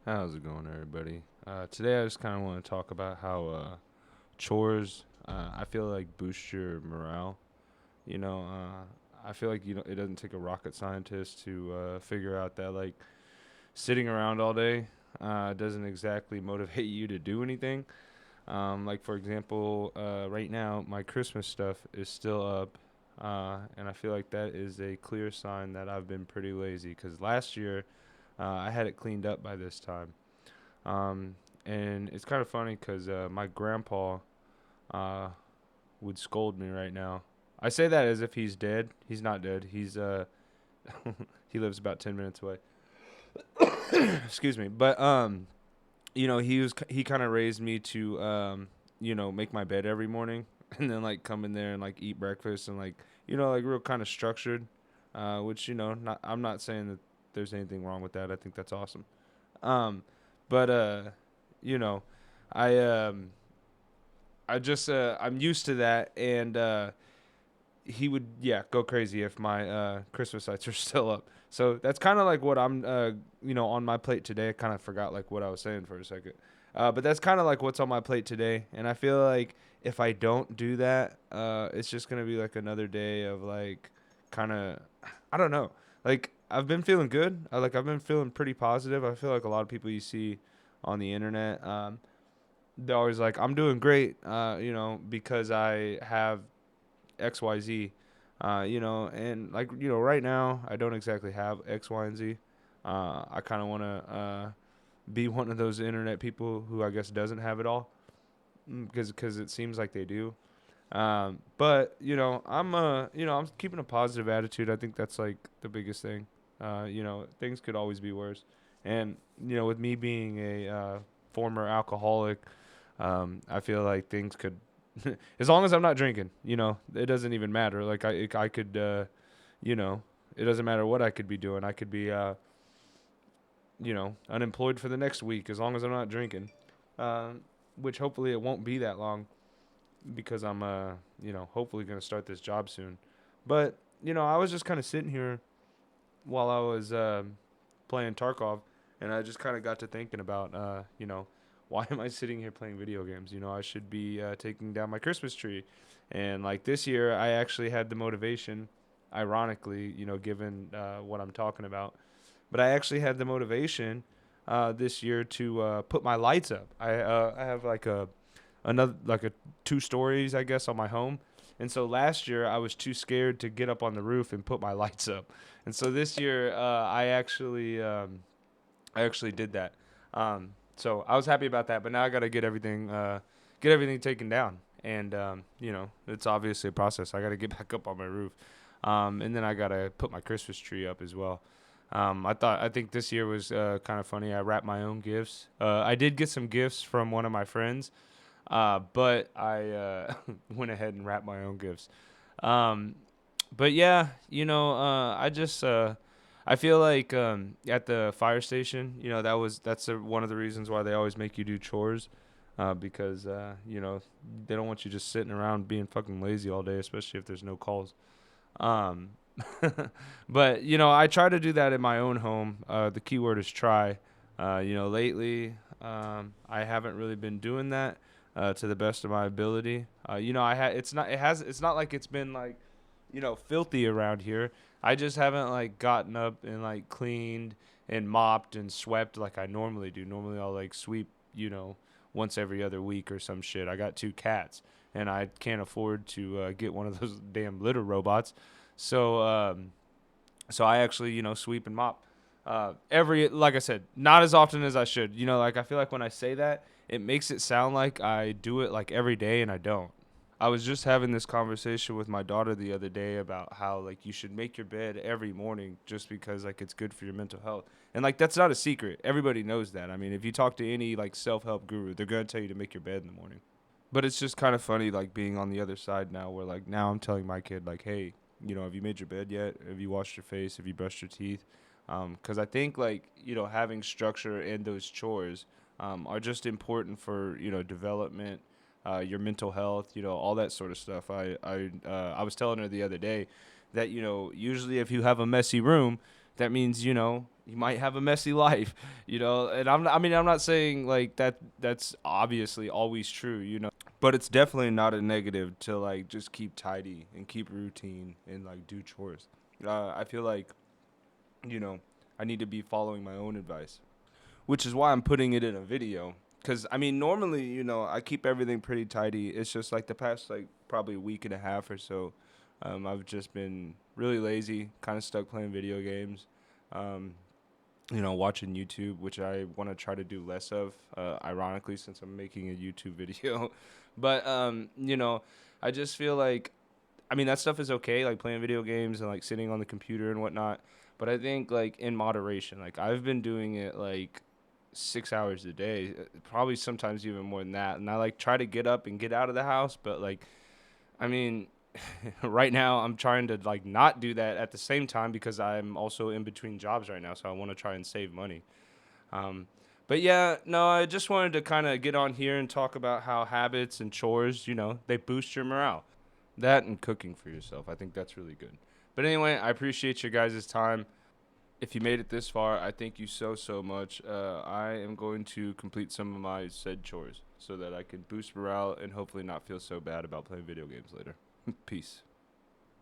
How's it going, everybody? Today, I just kind of want to talk about how chores, I feel like boost your morale. I feel like it doesn't take a rocket scientist to figure out that like sitting around all day doesn't exactly motivate you to do anything. Like for example, right now my Christmas stuff is still up, and I feel like that is a clear sign that I've been pretty lazy. Because last year I had it cleaned up by this time. Um, and it's kind of funny because my grandpa uh, would scold me right now. I say that as if he's dead. He's not dead. He lives about 10 minutes away. Excuse me. But he kind of raised me to make my bed every morning, and then like come in there and like eat breakfast and like like real kind of structured. Which not I'm not saying that there's anything wrong with that. I think that's awesome. Um, but you know, I um I just I'm used to that, and he would go crazy if my Christmas lights are still up. So that's kind of like what I'm on my plate today. I kind of forgot like what I was saying for a second. But that's kind of like what's on my plate today, and I feel like if I don't do that, it's just gonna be like another day of like kind of I don't know. Like I've been feeling good. I've been feeling pretty positive. I feel like a lot of people you see on the internet, they're always like, "I'm doing great," because I have X, Y, Z. And like right now I don't exactly have X, Y, and Z. I kind of want to be one of those internet people who I guess doesn't have it all, because it seems like they do. But I'm keeping a positive attitude. I think that's like the biggest thing. Things could always be worse, and with me being a former alcoholic, I feel like things could, as long as I'm not drinking, it doesn't even matter. Like I could, you know, it doesn't matter what I could be doing. I could be, unemployed for the next week as long as I'm not drinking, uh, which hopefully it won't be that long because I'm hopefully gonna start this job soon. But I was just kind of sitting here while I was playing Tarkov, and I just kind of got to thinking about why am I sitting here playing video games? I should be taking down my Christmas tree, and like this year I actually had the motivation. Ironically, given what I'm talking about, but I actually had the motivation this year to put my lights up. I have like a 2 stories I guess on my home, and so last year I was too scared to get up on the roof and put my lights up, and so this year I actually did that. So I was happy about that, but now I got to get everything taken down, and it's obviously a process. I got to get back up on my roof, and then I got to put my Christmas tree up as well. I think this year was kind of funny. I wrapped my own gifts. I did get some gifts from one of my friends, but I went ahead and wrapped my own gifts. Um, but yeah, I just I feel like at the fire station, that's one of the reasons why they always make you do chores, because they don't want you just sitting around being fucking lazy all day, especially if there's no calls. Um, but I try to do that in my own home. The key word is try. Lately, I haven't really been doing that to the best of my ability. I it's not like it's been like filthy around here. I just haven't like gotten up and like cleaned and mopped and swept like I normally do. Normally I'll like sweep, once every other week or some shit. I got 2 cats, and I can't afford to get one of those damn litter robots. So I actually sweep and mop every, like I said, not as often as I should. Like I feel like when I say that, it makes it sound like I do it like every day, and I don't. I was just having this conversation with my daughter the other day about how like you should make your bed every morning just because like it's good for your mental health. And like that's not a secret. Everybody knows that. I mean, if you talk to any like self-help guru, they're going to tell you to make your bed in the morning. But it's just kind of funny like being on the other side now where like now I'm telling my kid like, "Hey, have you made your bed yet? Have you washed your face? Have you brushed your teeth?" Cuz I think like, having structure in those chores are just important for, development, your mental health, all that sort of stuff. I was telling her the other day that usually if you have a messy room, that means you might have a messy life, you know. And I mean, I'm not saying like that. That's obviously always true, you know. But it's definitely not a negative to like just keep tidy and keep routine and like do chores. I feel like, you know, I need to be following my own advice, which is why I'm putting it in a video. Cause I mean, normally, you know, I keep everything pretty tidy. It's just like the past like probably week and a half or so, I've just been really lazy, kind of stuck playing video games, um, you know, watching YouTube, which I want to try to do less of. Ironically, since I'm making a YouTube video, but you know, I just feel like I mean, that stuff is okay, like playing video games and like sitting on the computer and whatnot. But I think like in moderation, like I've been doing it like 6 hours a day, probably sometimes even more than that. And I like try to get up and get out of the house, but like, I mean, right now I'm trying to like not do that at the same time because I'm also in between jobs right now. So I want to try and save money. Um, but yeah, no, I just wanted to kind of get on here and talk about how habits and chores, you know, they boost your morale. That and cooking for yourself. I think that's really good. But anyway, I appreciate your guys' time. If you made it this far, I thank you so, so much. I am going to complete some of my said chores so that I can boost morale and hopefully not feel so bad about playing video games later. Peace.